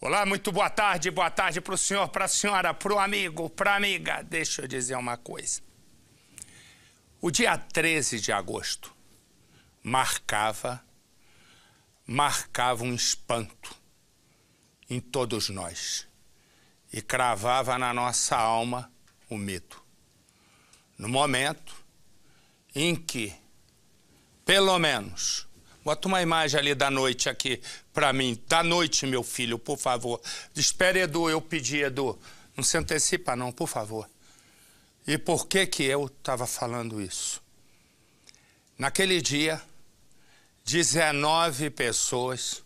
Olá, muito boa tarde para o senhor, para a senhora, para o amigo, para a amiga. Deixa eu dizer uma coisa. O dia 13 de agosto marcava um espanto em todos nós e cravava na nossa alma o medo. No momento em que, pelo menos, bota uma imagem ali da noite aqui para mim. Da noite, meu filho, por favor. Espere, Edu, eu pedi, Edu. Não se antecipa não, por favor. E por que que eu estava falando isso? Naquele dia, 19 pessoas,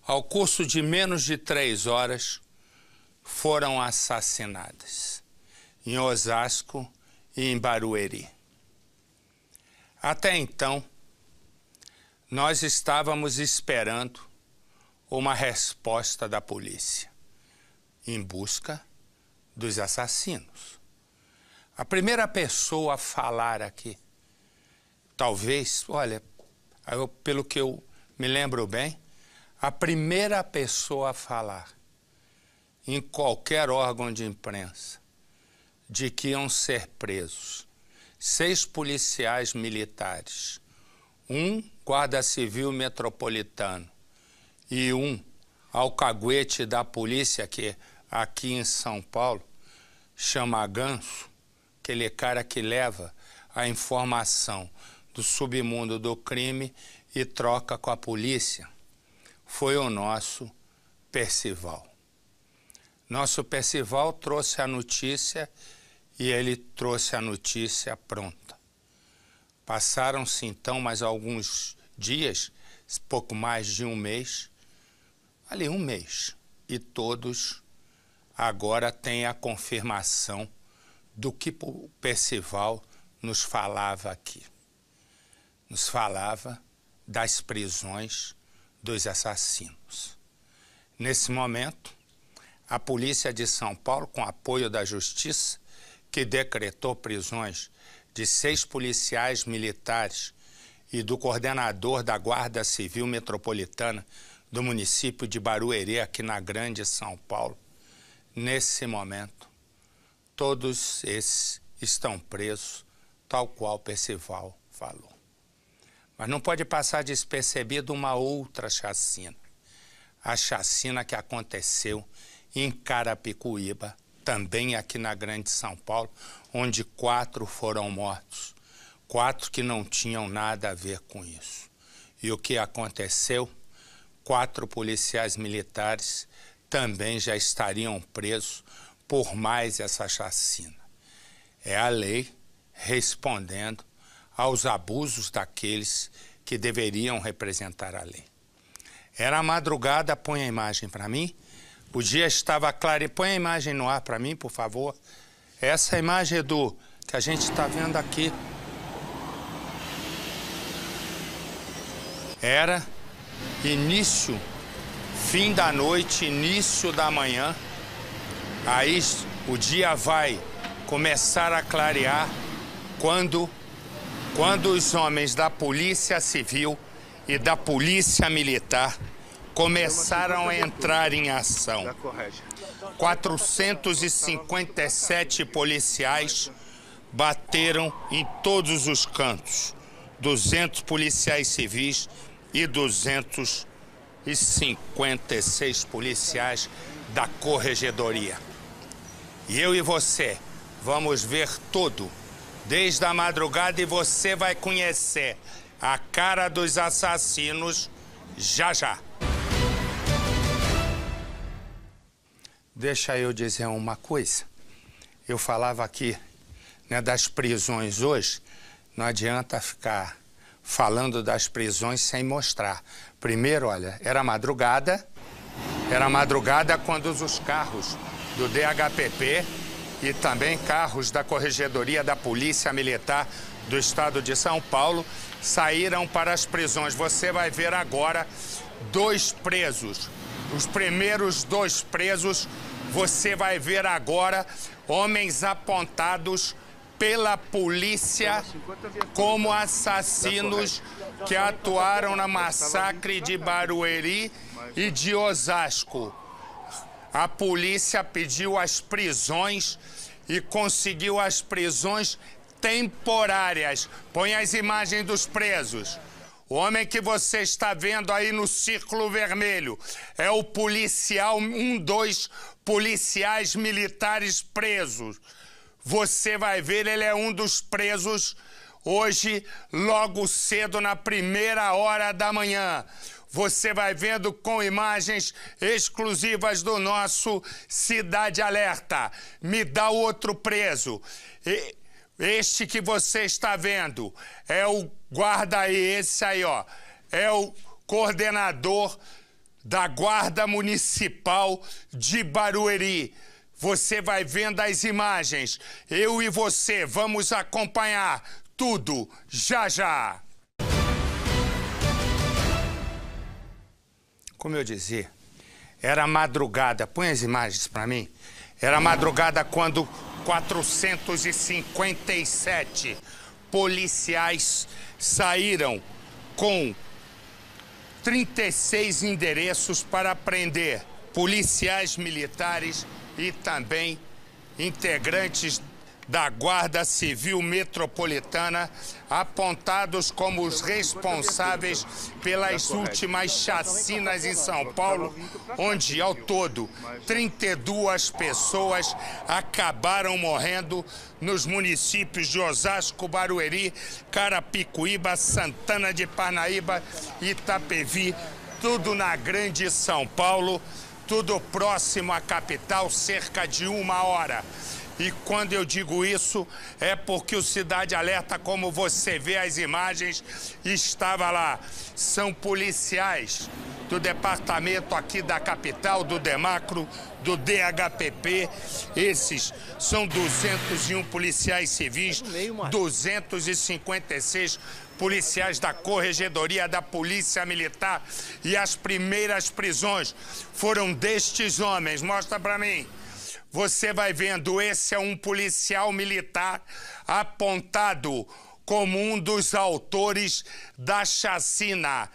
ao curso de menos de 3 horas, foram assassinadas em Osasco e em Barueri. Até então, nós estávamos esperando uma resposta da polícia em busca dos assassinos. A primeira pessoa a falar aqui, talvez, olha, pelo que eu me lembro bem, a primeira pessoa a falar em qualquer órgão de imprensa de que iam ser presos 6 policiais militares, 1 guarda civil metropolitano e 1 alcaguete da polícia, que aqui em São Paulo chama Ganso, aquele cara que leva a informação do submundo do crime e troca com a polícia, foi o nosso Percival. Nosso Percival trouxe a notícia e ele trouxe a notícia pronta. Passaram-se então mais alguns dias, pouco mais de um mês, ali um mês, e todos agora têm a confirmação do que o Percival nos falava aqui. Nos falava das prisões dos assassinos. Nesse momento, a Polícia de São Paulo, com apoio da Justiça, que decretou prisões de 6 policiais militares e do coordenador da Guarda Civil Metropolitana do município de Barueri, aqui na Grande São Paulo, nesse momento, todos esses estão presos, tal qual Percival falou. Mas não pode passar despercebido uma outra chacina. A chacina que aconteceu em Carapicuíba, também aqui na Grande São Paulo, onde 4 foram mortos. 4 que não tinham nada a ver com isso. E o que aconteceu? 4 policiais militares também já estariam presos por mais essa chacina. É a lei respondendo aos abusos daqueles que deveriam representar a lei. Era madrugada, põe a imagem para mim. O dia estava claro. E põe a imagem no ar para mim, por favor. Essa imagem, Edu, que a gente está vendo aqui. Era início, fim da noite, início da manhã. Aí o dia vai começar a clarear quando os homens da Polícia Civil e da Polícia Militar começaram a entrar em ação. 457 policiais bateram em todos os cantos. 200 policiais civis e 256 policiais da Corregedoria. E eu e você vamos ver tudo desde a madrugada e você vai conhecer a cara dos assassinos já já. Deixa eu dizer uma coisa. Eu falava aqui, né, das prisões hoje. Não adianta ficar falando das prisões sem mostrar. Primeiro, olha, era madrugada quando os carros do DHPP e também carros da Corregedoria da Polícia Militar do Estado de São Paulo saíram para as prisões. Você vai ver agora 2 presos. Os primeiros 2 presos, você vai ver agora homens apontados pela polícia como assassinos que atuaram na massacre de Barueri e de Osasco. a polícia pediu as prisões e conseguiu as prisões temporárias. Põe as imagens dos presos. O homem que você está vendo aí no círculo vermelho é o policial, dos policiais militares presos. Você vai ver, ele é um dos presos hoje, logo cedo, na primeira hora da manhã. Você vai vendo com imagens exclusivas do nosso Cidade Alerta. Me dá o outro preso. Este que você está vendo é o guarda aí, esse aí, ó. É o coordenador da Guarda Municipal de Barueri. Você vai vendo as imagens. Eu e você vamos acompanhar tudo já já. Como eu dizia, era madrugada. Põe as imagens para mim. Era madrugada quando 457 policiais saíram com 36 endereços para prender policiais militares e também integrantes da Guarda Civil Metropolitana, apontados como os responsáveis pelas últimas chacinas em São Paulo, onde, ao todo, 32 pessoas acabaram morrendo nos municípios de Osasco, Barueri, Carapicuíba, Santana de Parnaíba, Itapevi, tudo na Grande São Paulo, tudo próximo à capital, cerca de 1 hora. E quando eu digo isso, é porque o Cidade Alerta, como você vê as imagens, estava lá. São policiais do departamento aqui da capital, do Demacro, do DHPP. Esses são 201 policiais civis, 256 policiais da Corregedoria da Polícia Militar. E as primeiras prisões foram destes homens. Mostra pra mim. Você vai vendo, esse é um policial militar apontado como um dos autores da chacina,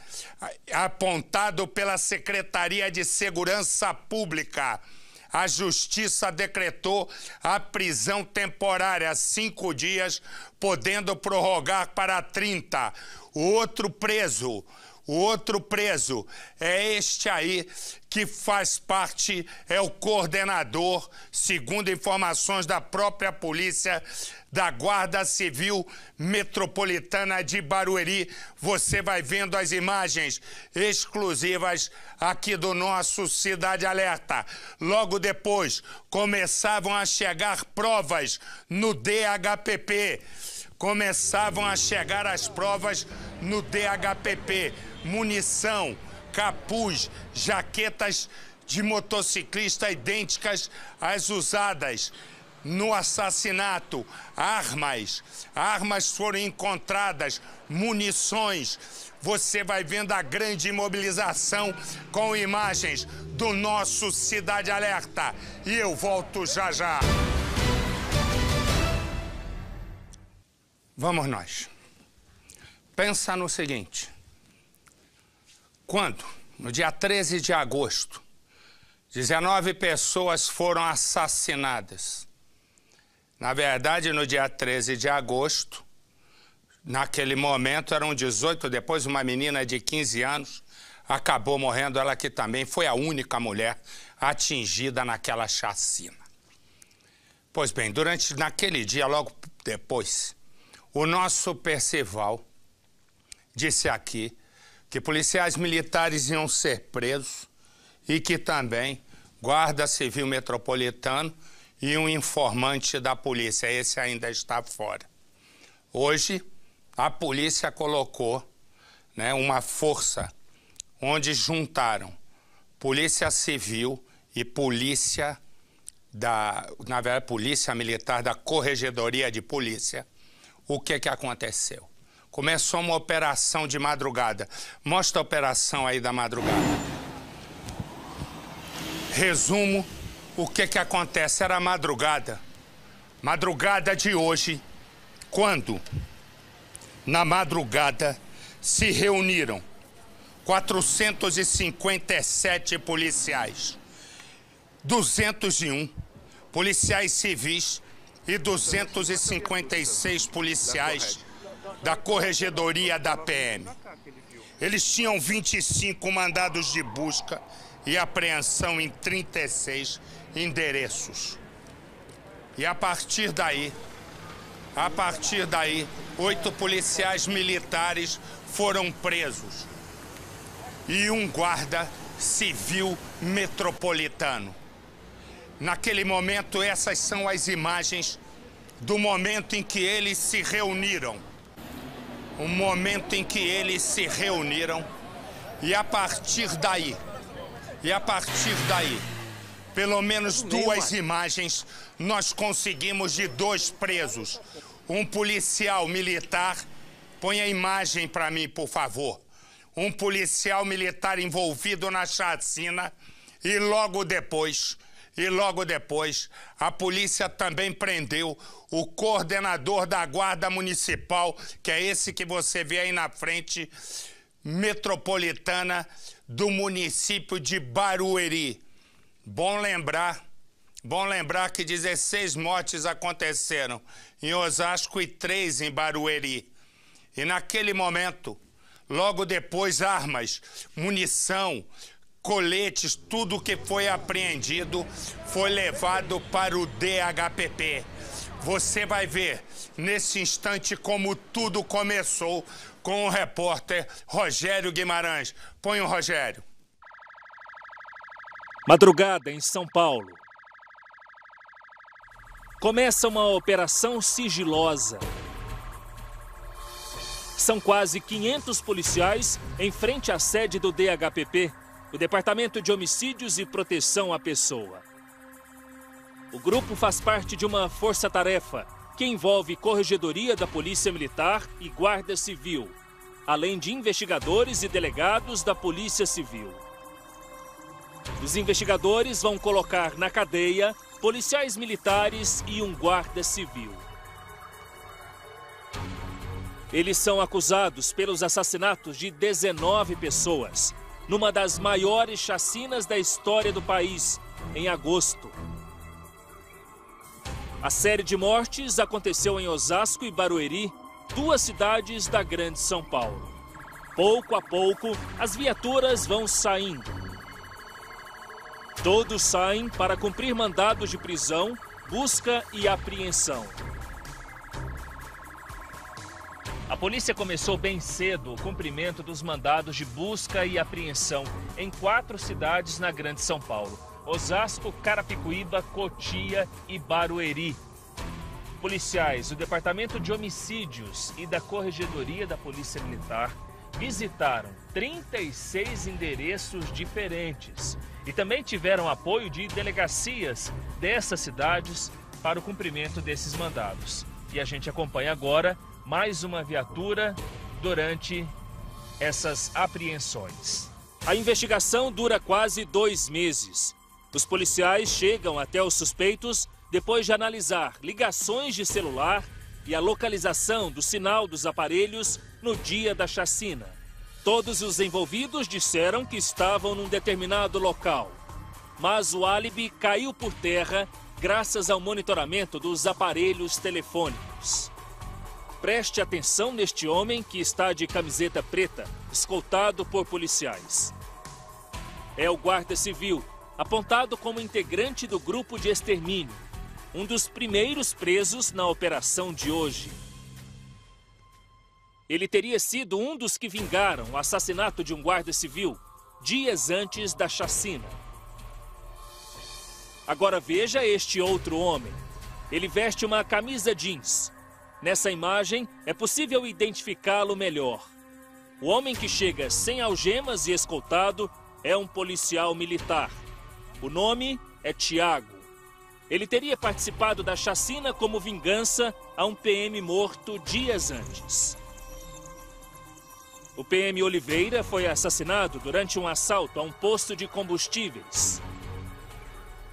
apontado pela Secretaria de Segurança Pública. A Justiça decretou a prisão temporária, 5 dias, podendo prorrogar para 30. O outro preso é este aí, que faz parte, é o coordenador, segundo informações da própria polícia, da Guarda Civil Metropolitana de Barueri. Você vai vendo as imagens exclusivas aqui do nosso Cidade Alerta. Logo depois, começavam a chegar provas no DHPP. Começavam a chegar as provas no DHPP. Munição, capuz, jaquetas de motociclista idênticas às usadas no assassinato, armas foram encontradas, munições. Você vai vendo a grande mobilização com imagens do nosso Cidade Alerta. E eu volto já já. Vamos nós. Pensa no seguinte. Quando, no dia 13 de agosto, 19 pessoas foram assassinadas. Na verdade, no dia 13 de agosto, naquele momento eram 18, depois uma menina de 15 anos acabou morrendo, ela que também foi a única mulher atingida naquela chacina. Pois bem, naquele dia, logo depois, o nosso Percival disse aqui que policiais militares iam ser presos e que também Guarda Civil Metropolitano e um informante da polícia. Esse ainda está fora. Hoje, a polícia colocou, né, uma força onde juntaram Polícia Civil e Polícia Polícia Militar da Corregedoria de Polícia. O que aconteceu? Começou uma operação de madrugada. Mostra a operação aí da madrugada. Resumo, o que acontece? Era madrugada de hoje, quando, na madrugada, se reuniram 457 policiais 201 policiais civis e 256 policiais da Corregedoria da PM. Eles tinham 25 mandados de busca e apreensão em 36 endereços. E a partir daí, 8 policiais militares foram presos e um guarda civil metropolitano. Naquele momento, essas são as imagens do momento em que eles se reuniram. O momento em que eles se reuniram e a partir daí, pelo menos 2 imagens nós conseguimos de 2 presos. Um policial militar, põe a imagem para mim, por favor. Um policial militar envolvido na chacina e logo depois, a polícia também prendeu o coordenador da Guarda Municipal, que é esse que você vê aí na frente, metropolitana do município de Barueri. Bom lembrar que 16 mortes aconteceram em Osasco e 3 em Barueri. E naquele momento, logo depois, armas, munição, coletes, tudo que foi apreendido foi levado para o DHPP. Você vai ver nesse instante como tudo começou com o repórter Rogério Guimarães. Põe o Rogério. Madrugada em São Paulo. Começa uma operação sigilosa. São quase 500 policiais em frente à sede do DHPP, o Departamento de Homicídios e Proteção à Pessoa. O grupo faz parte de uma força-tarefa que envolve Corregedoria da Polícia Militar e Guarda Civil, além de investigadores e delegados da Polícia Civil. Os investigadores vão colocar na cadeia policiais militares e um guarda civil. Eles são acusados pelos assassinatos de 19 pessoas, numa das maiores chacinas da história do país, em agosto. A série de mortes aconteceu em Osasco e Barueri, 2 cidades da Grande São Paulo. Pouco a pouco, as viaturas vão saindo. Todos saem para cumprir mandados de prisão, busca e apreensão. A polícia começou bem cedo o cumprimento dos mandados de busca e apreensão em 4 cidades na Grande São Paulo: Osasco, Carapicuíba, Cotia e Barueri. Policiais do Departamento de Homicídios e da Corregedoria da Polícia Militar visitaram 36 endereços diferentes e também tiveram apoio de delegacias dessas cidades para o cumprimento desses mandados. E a gente acompanha agora mais uma viatura durante essas apreensões. A investigação dura quase 2 meses. Os policiais chegam até os suspeitos depois de analisar ligações de celular e a localização do sinal dos aparelhos no dia da chacina. Todos os envolvidos disseram que estavam num determinado local, mas o álibi caiu por terra graças ao monitoramento dos aparelhos telefônicos. Preste atenção neste homem que está de camiseta preta, escoltado por policiais. É o guarda civil, apontado como integrante do grupo de extermínio, um dos primeiros presos na operação de hoje. Ele teria sido um dos que vingaram o assassinato de um guarda civil dias antes da chacina. Agora veja este outro homem. Ele veste uma camisa jeans. Nessa imagem é possível identificá-lo melhor. O homem que chega sem algemas e escoltado é um policial militar. O nome é Tiago. Ele teria participado da chacina como vingança a um PM morto dias antes. O PM Oliveira foi assassinado durante um assalto a um posto de combustíveis.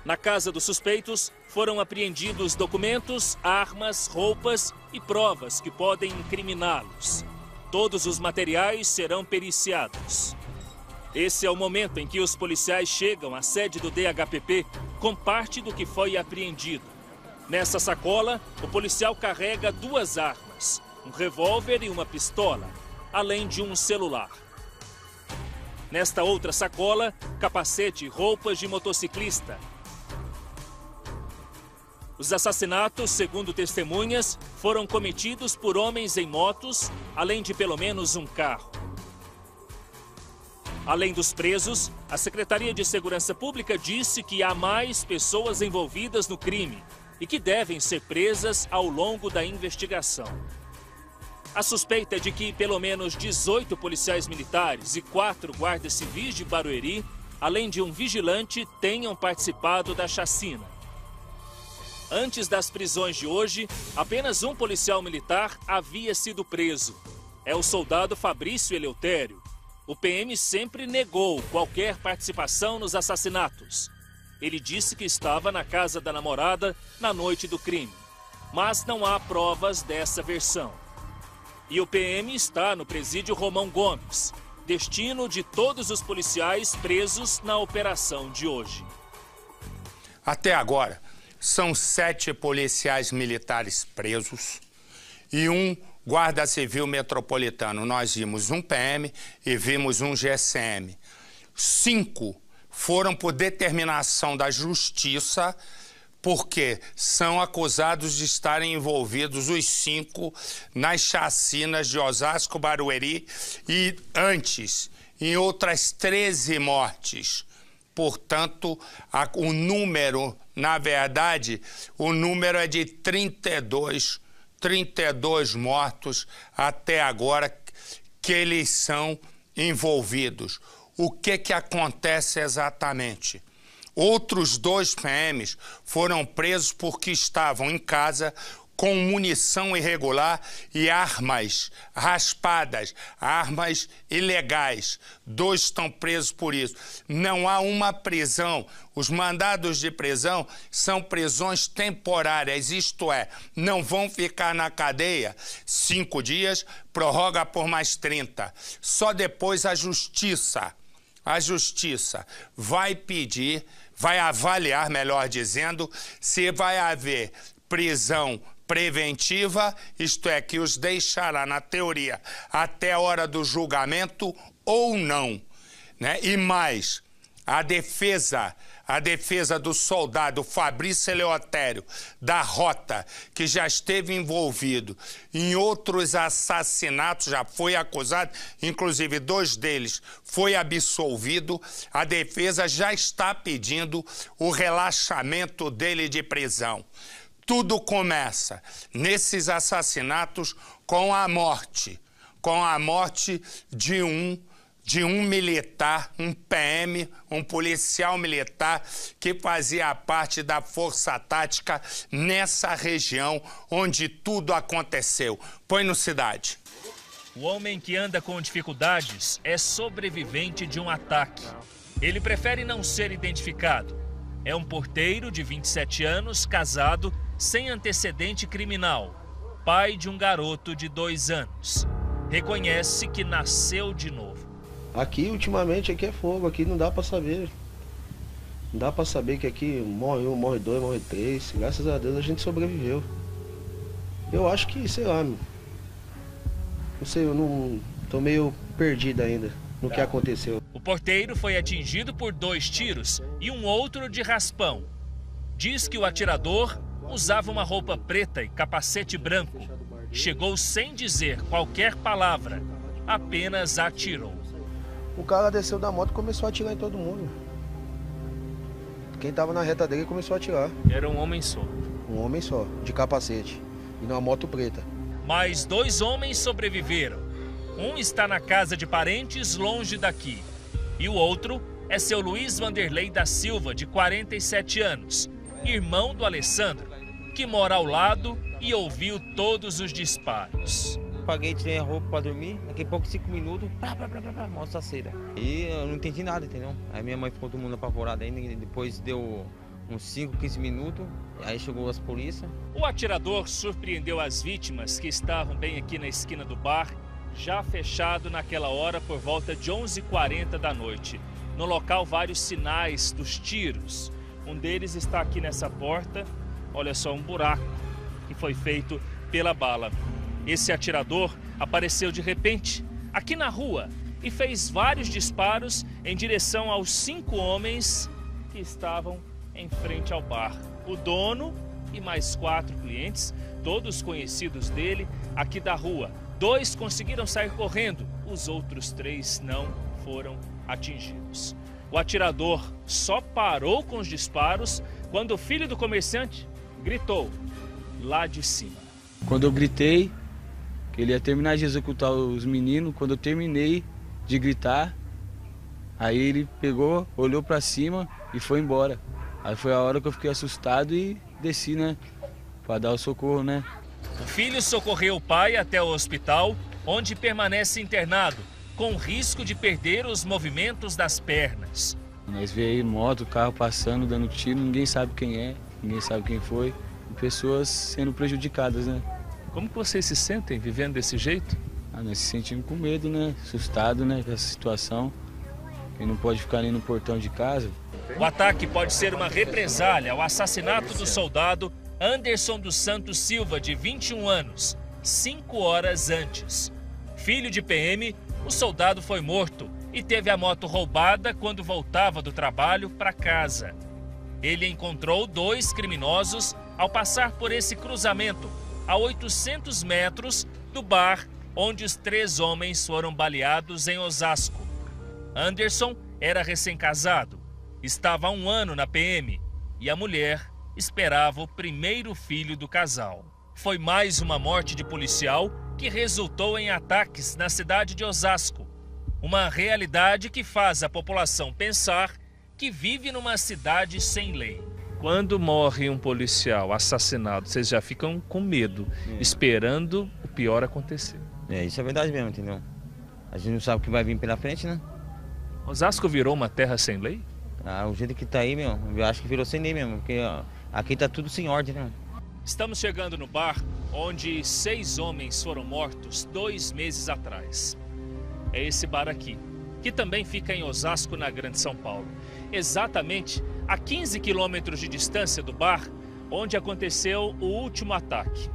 Na casa dos suspeitos foram apreendidos documentos, armas, roupas e provas que podem incriminá-los. Todos os materiais serão periciados. Esse é o momento em que os policiais chegam à sede do DHPP com parte do que foi apreendido. Nessa sacola, o policial carrega 2 armas, um revólver e uma pistola, além de um celular. Nesta outra sacola, capacete e roupas de motociclista. Os assassinatos, segundo testemunhas, foram cometidos por homens em motos, além de pelo menos um carro. Além dos presos, a Secretaria de Segurança Pública disse que há mais pessoas envolvidas no crime e que devem ser presas ao longo da investigação. A suspeita é de que pelo menos 18 policiais militares e 4 guardas civis de Barueri, além de um vigilante, tenham participado da chacina. Antes das prisões de hoje, apenas um policial militar havia sido preso. É o soldado Fabrício Eleutério. O PM sempre negou qualquer participação nos assassinatos. Ele disse que estava na casa da namorada na noite do crime, mas não há provas dessa versão. E o PM está no presídio Romão Gomes, destino de todos os policiais presos na operação de hoje. Até agora, são 7 policiais militares presos e um Guarda Civil Metropolitano. Nós vimos um PM e vimos um GSM. 5 foram por determinação da Justiça, porque são acusados de estarem envolvidos, os 5, nas chacinas de Osasco, Barueri e antes, em outras 13 mortes. Portanto, o número, na verdade, o número é de 32 mortos até agora que eles são envolvidos. O que acontece exatamente? Outros 2 PMs foram presos porque estavam em casa com munição irregular e armas raspadas, armas ilegais. 2 estão presos por isso. Não há uma prisão. Os mandados de prisão são prisões temporárias, isto é, não vão ficar na cadeia 5 dias, prorroga por mais 30. Só depois a Justiça vai pedir, vai avaliar, melhor dizendo, se vai haver prisão preventiva, isto é, que os deixará, na teoria, até a hora do julgamento ou não, né? E mais, a defesa do soldado Fabrício Eleutério da Rota, que já esteve envolvido em outros assassinatos, já foi acusado, inclusive 2 deles foi absolvido, a defesa já está pedindo o relaxamento dele de prisão. Tudo começa nesses assassinatos com a morte de um militar, um PM, um policial militar que fazia parte da força tática nessa região onde tudo aconteceu. Põe no Cidade. O homem que anda com dificuldades é sobrevivente de um ataque. Ele prefere não ser identificado. É um porteiro de 27 anos, casado, sem antecedente criminal, pai de um garoto de 2 anos. Reconhece que nasceu de novo. Aqui, ultimamente, aqui é fogo, aqui não dá pra saber. Não dá pra saber que aqui morre 1, morre 2, morre 3. Graças a Deus a gente sobreviveu. Eu acho que, sei lá, não sei, eu não tô meio perdido ainda no que aconteceu. O porteiro foi atingido por 2 tiros e um outro de raspão. Diz que o atirador usava uma roupa preta e capacete branco. Chegou sem dizer qualquer palavra, apenas atirou. O cara desceu da moto e começou a atirar em todo mundo. Quem tava na reta dele começou a atirar. Era um homem só. Um homem só, de capacete e numa moto preta. Mais 2 homens sobreviveram. Um está na casa de parentes longe daqui. E o outro é seu Luiz Vanderlei da Silva, de 47 anos, irmão do Alessandro, que mora ao lado e ouviu todos os disparos. Paguei, tirei a roupa pra dormir, daqui a pouco 5 minutos, mostra a cera. E eu não entendi nada, entendeu? Aí minha mãe ficou todo mundo apavorado ainda, depois deu uns 5, 15 minutos, aí chegou as polícias. O atirador surpreendeu as vítimas que estavam bem aqui na esquina do bar, já fechado naquela hora por volta de 11h40 da noite. No local, vários sinais dos tiros. Um deles está aqui nessa porta, olha só, um buraco que foi feito pela bala. Esse atirador apareceu de repente aqui na rua e fez vários disparos em direção aos 5 homens que estavam em frente ao bar. O dono e mais 4 clientes, todos conhecidos dele, aqui da rua. 2 conseguiram sair correndo, os outros 3 não foram atingidos. O atirador só parou com os disparos quando o filho do comerciante gritou lá de cima. Quando eu gritei que ele ia terminar de executar os meninos, quando eu terminei de gritar, aí ele pegou, olhou para cima e foi embora. Aí foi a hora que eu fiquei assustado e desci, né, para dar o socorro, né. O filho socorreu o pai até o hospital, onde permanece internado, com risco de perder os movimentos das pernas. Nós vemos aí moto, carro passando, dando tiro, ninguém sabe quem é, ninguém sabe quem foi, e pessoas sendo prejudicadas, né. Como que vocês se sentem vivendo desse jeito? Nós se sentimos com medo, né, assustado, né, com essa situação. Quem não pode ficar nem no portão de casa. O ataque pode ser uma represália ao assassinato do soldado Anderson dos Santos Silva, de 21 anos, 5 horas antes. Filho de PM, o soldado foi morto e teve a moto roubada quando voltava do trabalho para casa. Ele encontrou 2 criminosos ao passar por esse cruzamento, a 800 metros do bar onde os 3 homens foram baleados em Osasco. Anderson era recém-casado, estava há 1 ano na PM e a mulher esperava o primeiro filho do casal. Foi mais uma morte de policial que resultou em ataques na cidade de Osasco. Uma realidade que faz a população pensar que vive numa cidade sem lei. Quando morre um policial assassinado, vocês já ficam com medo, esperando o pior acontecer. Isso é verdade mesmo, entendeu? A gente não sabe o que vai vir pela frente, né? Osasco virou uma terra sem lei? O jeito que tá aí, meu, eu acho que virou sem lei mesmo, porque ó, aqui tá tudo sem ordem, né? Estamos chegando no bar onde 6 homens foram mortos 2 meses atrás. É esse bar aqui, que também fica em Osasco, na Grande São Paulo. Exatamente a 15 quilômetros de distância do bar onde aconteceu o último ataque.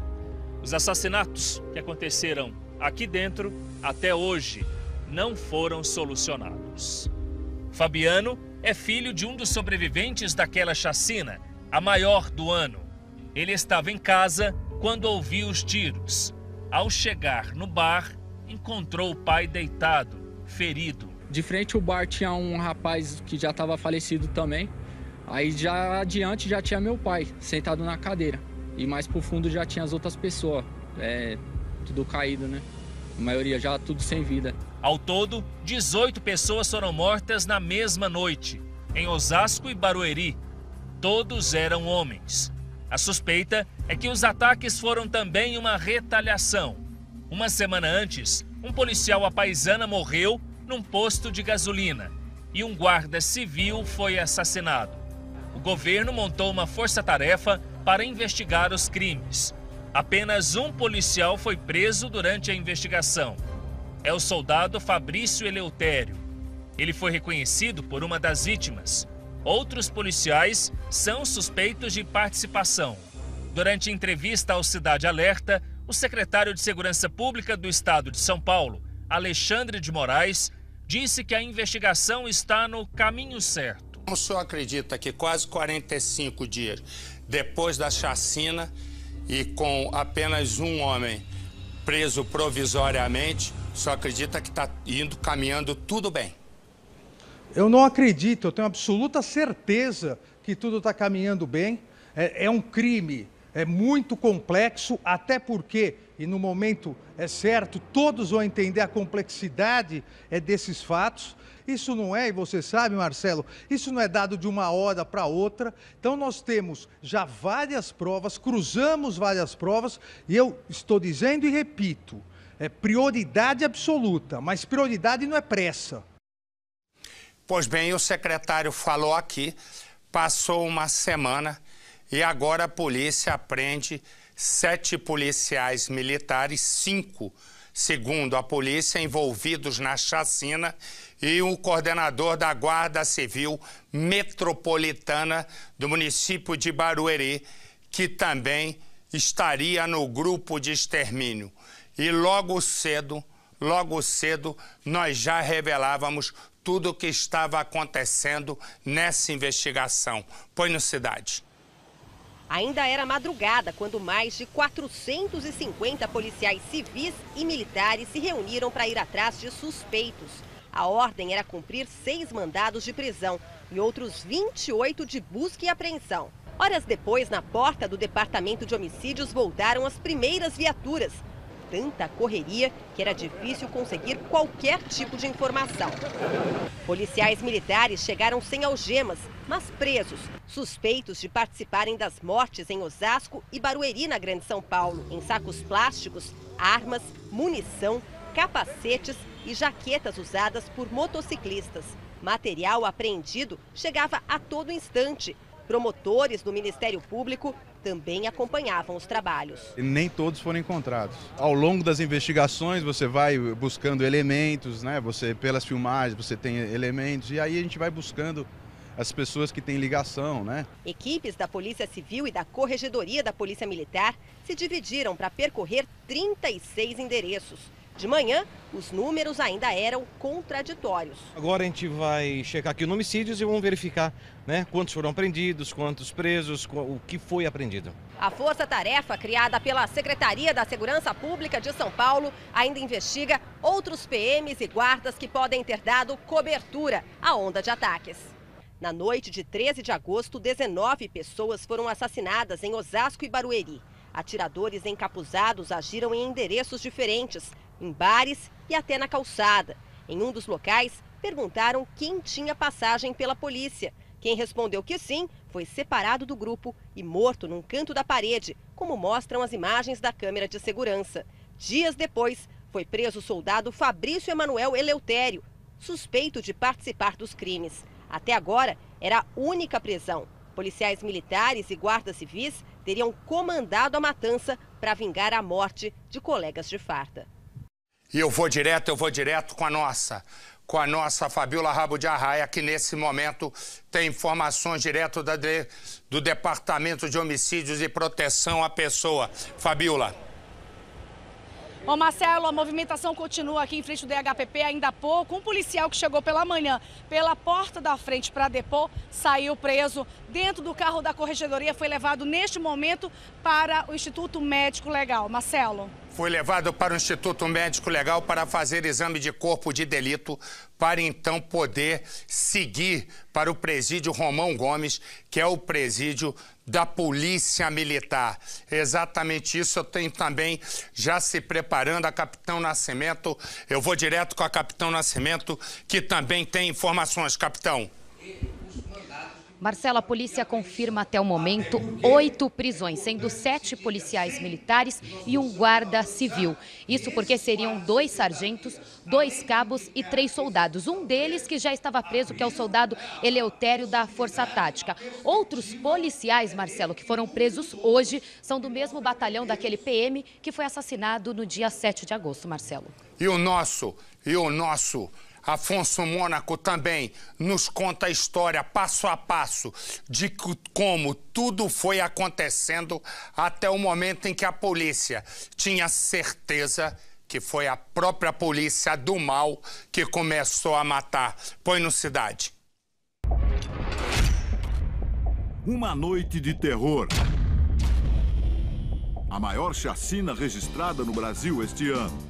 Os assassinatos que aconteceram aqui dentro, até hoje, não foram solucionados. Fabiano é filho de um dos sobreviventes daquela chacina, a maior do ano. Ele estava em casa quando ouviu os tiros. Ao chegar no bar, encontrou o pai deitado, ferido. De frente ao bar tinha um rapaz que já estava falecido também. Aí já adiante já tinha meu pai sentado na cadeira. E mais pro fundo já tinha as outras pessoas. Tudo caído, né? A maioria já tudo sem vida. Ao todo, 18 pessoas foram mortas na mesma noite, em Osasco e Barueri. Todos eram homens. A suspeita é que os ataques foram também uma retaliação. Uma semana antes, um policial à paisana morreu num posto de gasolina e um guarda civil foi assassinado. O governo montou uma força-tarefa para investigar os crimes. Apenas um policial foi preso durante a investigação. É o soldado Fabrício Eleutério. Ele foi reconhecido por uma das vítimas. Outros policiais são suspeitos de participação. Durante entrevista ao Cidade Alerta, o secretário de Segurança Pública do Estado de São Paulo, Alexandre de Moraes, disse que a investigação está no caminho certo. O senhor acredita que quase 45 dias depois da chacina e com apenas um homem preso provisoriamente, o senhor acredita que está caminhando tudo bem? Eu não acredito, eu tenho absoluta certeza que tudo está caminhando bem. É um crime, é muito complexo, até porque, e no momento é certo, todos vão entender a complexidade desses fatos. Isso não é, e você sabe, Marcelo, isso não é dado de uma hora para outra. Então nós temos já várias provas, cruzamos várias provas, e eu estou dizendo e repito, é prioridade absoluta, mas prioridade não é pressa. Pois bem, o secretário falou aqui, passou uma semana e agora a polícia prende 7 policiais militares, 5 segundo a polícia, envolvidos na chacina, e o coordenador da Guarda Civil Metropolitana do município de Barueri, que também estaria no grupo de extermínio. E logo cedo, nós já revelávamos tudo o que estava acontecendo nessa investigação. Põe no Cidade. Ainda era madrugada quando mais de 450 policiais civis e militares se reuniram para ir atrás de suspeitos. A ordem era cumprir 6 mandados de prisão e outros 28 de busca e apreensão. Horas depois, na porta do Departamento de Homicídios, voltaram as primeiras viaturas. Tanta correria que era difícil conseguir qualquer tipo de informação. Policiais militares chegaram sem algemas, mas presos, suspeitos de participarem das mortes em Osasco e Barueri, na Grande São Paulo. Em sacos plásticos, armas, munição, capacetes e jaquetas usadas por motociclistas. Material apreendido chegava a todo instante. Promotores do Ministério Público também acompanhavam os trabalhos. Nem todos foram encontrados. Ao longo das investigações você vai buscando elementos, né? Pelas filmagens você tem elementos e aí a gente vai buscando as pessoas que têm ligação, né? Equipes da Polícia Civil e da Corregedoria da Polícia Militar se dividiram para percorrer 36 endereços. De manhã, os números ainda eram contraditórios. Agora a gente vai checar aqui os homicídios e vamos verificar, né, quantos foram apreendidos, quantos presos, o que foi apreendido. A força-tarefa criada pela Secretaria da Segurança Pública de São Paulo ainda investiga outros PMs e guardas que podem ter dado cobertura à onda de ataques. Na noite de 13 de agosto, 19 pessoas foram assassinadas em Osasco e Barueri. Atiradores encapuzados agiram em endereços diferentes, em bares e até na calçada. Em um dos locais, perguntaram quem tinha passagem pela polícia. Quem respondeu que sim, foi separado do grupo e morto num canto da parede, como mostram as imagens da câmera de segurança. Dias depois, foi preso o soldado Fabrício Emanuel Eleutério, suspeito de participar dos crimes. Até agora, era a única prisão. Policiais militares e guardas civis teriam comandado a matança para vingar a morte de colegas de farda. E eu vou direto com a nossa Fabiola Rabo de Arraia, que nesse momento tem informações direto do Departamento de Homicídios e Proteção à Pessoa. Fabiola. Ô Marcelo, a movimentação continua aqui em frente do DHPP ainda há pouco. Um policial que chegou pela manhã pela porta da frente para depor saiu preso dentro do carro da Corregedoria. Foi levado neste momento para o Instituto Médico Legal. Marcelo. Foi levado para o Instituto Médico Legal para fazer exame de corpo de delito, para então poder seguir para o presídio Romão Gomes, que é o presídio da Polícia Militar. Exatamente isso, eu tenho também já se preparando a Capitão Nascimento. Eu vou direto com a Capitão Nascimento, que também tem informações, Capitão. Marcelo, a polícia confirma até o momento 8 prisões, sendo 7 policiais militares e um guarda civil. Isso porque seriam 2 sargentos, 2 cabos e 3 soldados. Um deles que já estava preso, que é o soldado Eleutério da Força Tática. Outros policiais, Marcelo, que foram presos hoje, são do mesmo batalhão daquele PM que foi assassinado no dia 7 de agosto, Marcelo. E o nosso Afonso Mônaco também nos conta a história passo a passo de como tudo foi acontecendo até o momento em que a polícia tinha certeza que foi a própria polícia do mal que começou a matar. Põe no Cidade. Uma noite de terror. A maior chacina registrada no Brasil este ano.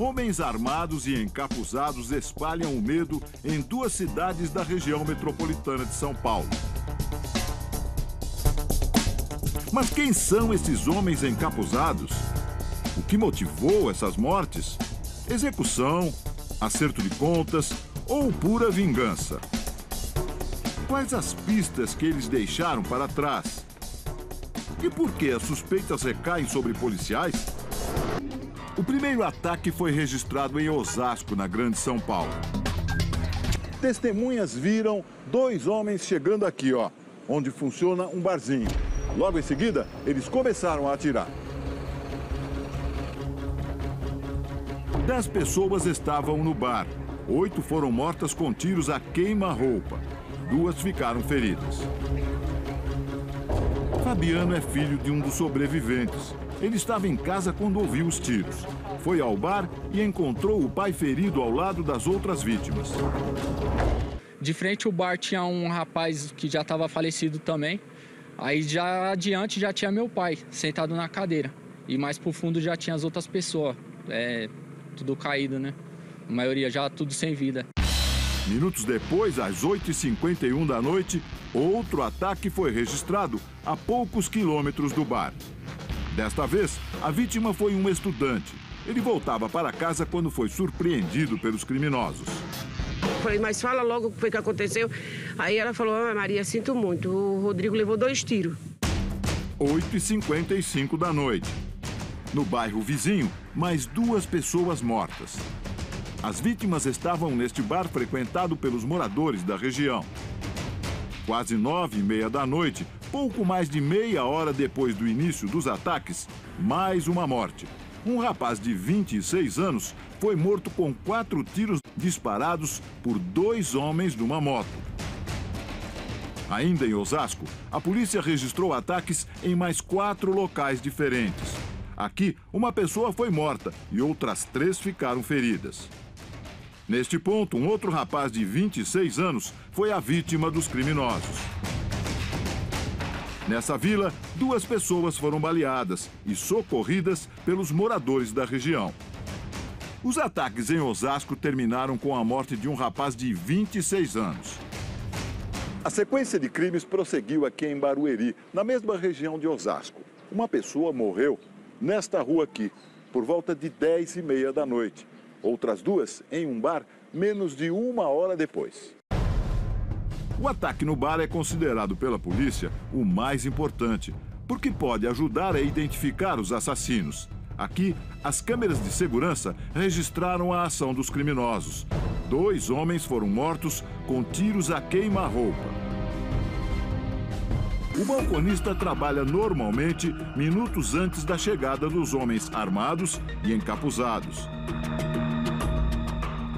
Homens armados e encapuzados espalham o medo em 2 cidades da região metropolitana de São Paulo. Mas quem são esses homens encapuzados? O que motivou essas mortes? Execução, acerto de contas ou pura vingança? Quais as pistas que eles deixaram para trás? E por que as suspeitas recaem sobre policiais? O primeiro ataque foi registrado em Osasco, na Grande São Paulo. Testemunhas viram 2 homens chegando aqui, ó, onde funciona um barzinho. Logo em seguida, eles começaram a atirar. 10 pessoas estavam no bar. 8 foram mortas com tiros a queima-roupa. 2 ficaram feridas. Fabiano é filho de um dos sobreviventes. Ele estava em casa quando ouviu os tiros. Foi ao bar e encontrou o pai ferido ao lado das outras vítimas. De frente ao bar tinha um rapaz que já estava falecido também. Aí já adiante já tinha meu pai sentado na cadeira. E mais pro fundo já tinha as outras pessoas. Tudo caído, né? A maioria já tudo sem vida. Minutos depois, às 8h51 da noite, outro ataque foi registrado a poucos quilômetros do bar. Desta vez, a vítima foi um estudante. Ele voltava para casa quando foi surpreendido pelos criminosos. Falei, mas fala logo o que foi que aconteceu. Aí ela falou, Maria, sinto muito, o Rodrigo levou 2 tiros. 8h55 da noite. No bairro vizinho, mais 2 pessoas mortas. As vítimas estavam neste bar frequentado pelos moradores da região. Quase 9h30 da noite, pouco mais de meia hora depois do início dos ataques, mais uma morte. Um rapaz de 26 anos foi morto com 4 tiros disparados por 2 homens numa moto. Ainda em Osasco, a polícia registrou ataques em mais 4 locais diferentes. Aqui, uma pessoa foi morta e outras 3 ficaram feridas. Neste ponto, um outro rapaz de 26 anos foi a vítima dos criminosos. Nessa vila, 2 pessoas foram baleadas e socorridas pelos moradores da região. Os ataques em Osasco terminaram com a morte de um rapaz de 26 anos. A sequência de crimes prosseguiu aqui em Barueri, na mesma região de Osasco. Uma pessoa morreu nesta rua aqui, por volta de 10h30 da noite. Outras 2 em um bar, menos de 1 hora depois. O ataque no bar é considerado pela polícia o mais importante, porque pode ajudar a identificar os assassinos. Aqui, as câmeras de segurança registraram a ação dos criminosos. 2 homens foram mortos com tiros a queima-roupa. O balconista trabalha normalmente minutos antes da chegada dos homens armados e encapuzados.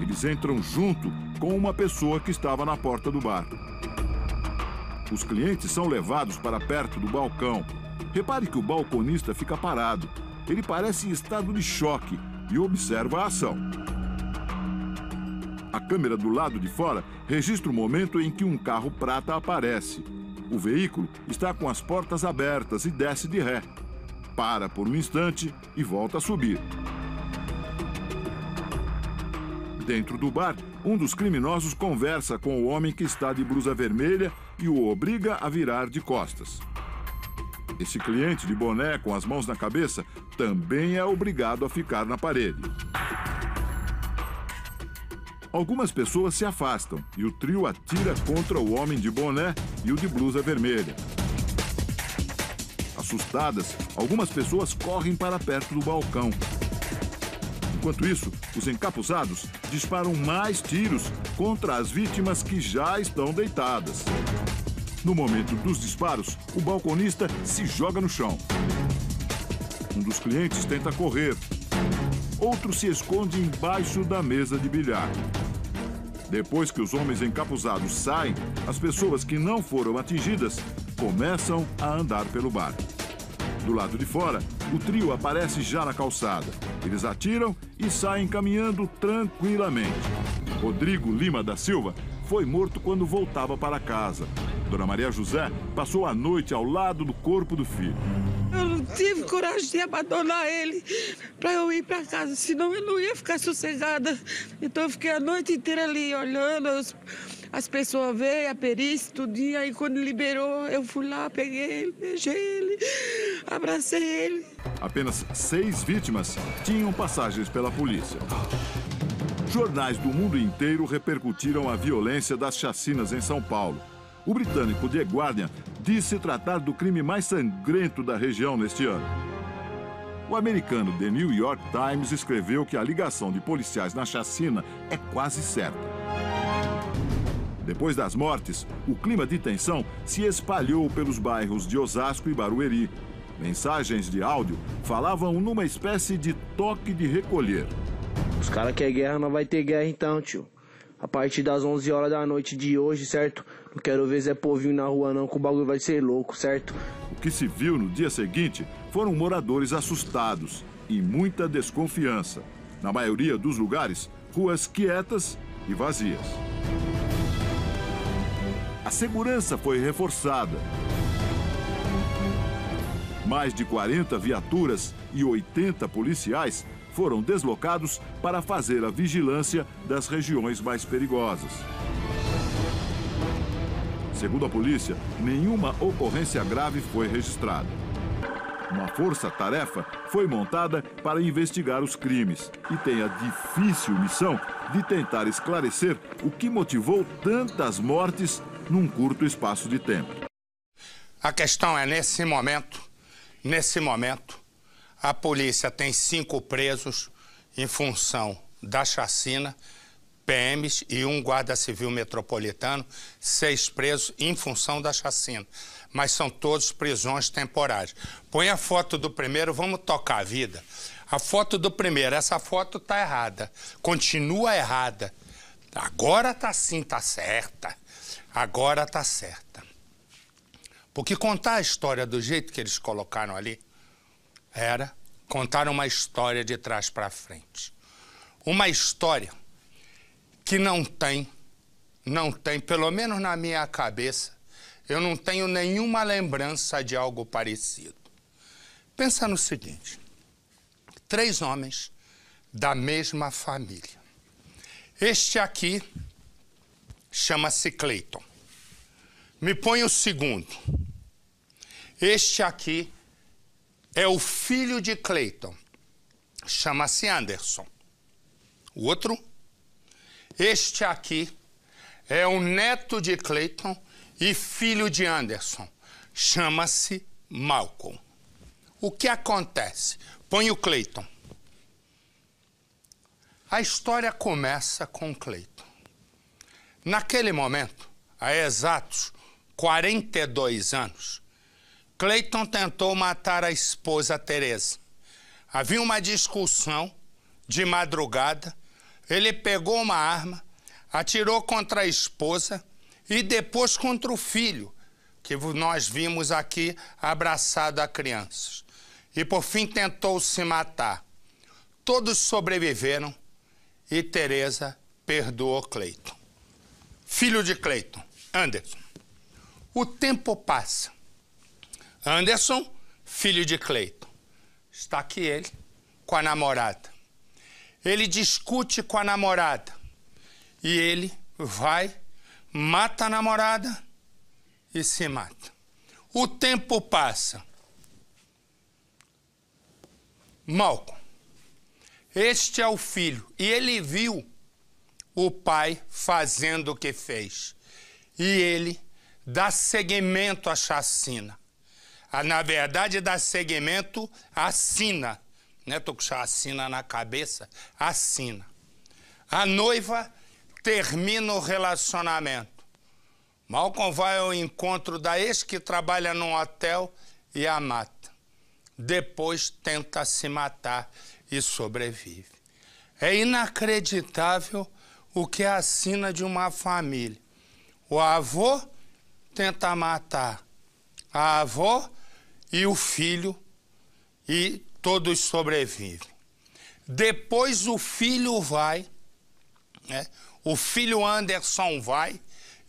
Eles entram junto com uma pessoa que estava na porta do bar. Os clientes são levados para perto do balcão. Repare que o balconista fica parado. Ele parece em estado de choque e observa a ação. A câmera do lado de fora registra o momento em que um carro prata aparece. O veículo está com as portas abertas e desce de ré. Para por um instante e volta a subir. Dentro do bar, um dos criminosos conversa com o homem que está de blusa vermelha e o obriga a virar de costas. Esse cliente de boné com as mãos na cabeça também é obrigado a ficar na parede. Algumas pessoas se afastam e o trio atira contra o homem de boné e o de blusa vermelha. Assustadas, algumas pessoas correm para perto do balcão. Enquanto isso, os encapuzados disparam mais tiros contra as vítimas que já estão deitadas. No momento dos disparos, o balconista se joga no chão. Um dos clientes tenta correr. Outro se esconde embaixo da mesa de bilhar. Depois que os homens encapuzados saem, as pessoas que não foram atingidas começam a andar pelo bar. Do lado de fora, o trio aparece já na calçada. Eles atiram e saem caminhando tranquilamente. Rodrigo Lima da Silva foi morto quando voltava para casa. Dona Maria José passou a noite ao lado do corpo do filho. Eu não tive coragem de abandonar ele para eu ir para casa, senão eu não ia ficar sossegada. Então eu fiquei a noite inteira ali olhando, as pessoas veem, a perícia, tudo. E aí quando liberou, eu fui lá, peguei ele, beijei ele, abracei ele. Apenas 6 vítimas tinham passagens pela polícia. Jornais do mundo inteiro repercutiram a violência das chacinas em São Paulo. O britânico The Guardian disse tratar do crime mais sangrento da região neste ano. O americano The New York Times escreveu que a ligação de policiais na chacina é quase certa. Depois das mortes, o clima de tensão se espalhou pelos bairros de Osasco e Barueri. Mensagens de áudio falavam numa espécie de toque de recolher. Os caras querem guerra, não vai ter guerra então, tio. A partir das 11 horas da noite de hoje, certo? Não quero ver Zé Povinho na rua não, que o bagulho vai ser louco, certo? O que se viu no dia seguinte foram moradores assustados e muita desconfiança. Na maioria dos lugares, ruas quietas e vazias. A segurança foi reforçada. Mais de 40 viaturas e 80 policiais foram deslocados para fazer a vigilância das regiões mais perigosas. Segundo a polícia, nenhuma ocorrência grave foi registrada. Uma força-tarefa foi montada para investigar os crimes e tem a difícil missão de tentar esclarecer o que motivou tantas mortes num curto espaço de tempo. A questão é, nesse momento, a polícia tem 5 presos em função da chacina, PMs e um guarda civil metropolitano, 6 presos em função da chacina. Mas são todos prisões temporárias. Põe a foto do primeiro, vamos tocar a vida. A foto do primeiro, essa foto tá errada, continua errada. Agora tá sim, tá certa. Agora tá certa. Porque contar a história do jeito que eles colocaram ali era contar uma história de trás para frente. Uma história que não tem, pelo menos na minha cabeça, eu não tenho nenhuma lembrança de algo parecido. Pensa no seguinte, 3 homens da mesma família. Este aqui chama-se Cleiton. Me põe o segundo. Este aqui é o filho de Cleiton, chama-se Anderson. O outro, este aqui é o neto de Cleiton e filho de Anderson, chama-se Malcolm. O que acontece? Põe o Cleiton. A história começa com Cleiton. Naquele momento, há exatos 42 anos, Cleiton tentou matar a esposa Teresa. Havia uma discussão de madrugada, ele pegou uma arma, atirou contra a esposa e depois contra o filho, que nós vimos aqui abraçado a crianças. E por fim tentou se matar. Todos sobreviveram e Teresa perdoou Cleiton. Filho de Cleiton, Anderson. O tempo passa. Anderson, filho de Cleiton. Está aqui ele, com a namorada. Ele discute com a namorada. E ele vai, mata a namorada e se mata. O tempo passa. Malcolm. Este é o filho. E ele viu o pai fazendo o que fez. E ele dá seguimento à chacina. Na verdade, dá seguimento à sina. Né? Estou com chacina na cabeça. A sina. A noiva termina o relacionamento. Malcolm vai ao encontro da ex que trabalha num hotel e a mata. Depois tenta se matar e sobrevive. É inacreditável o que é a sina de uma família. O avô tenta matar a avó e o filho e todos sobrevivem. Depois o filho vai, né? O filho Anderson vai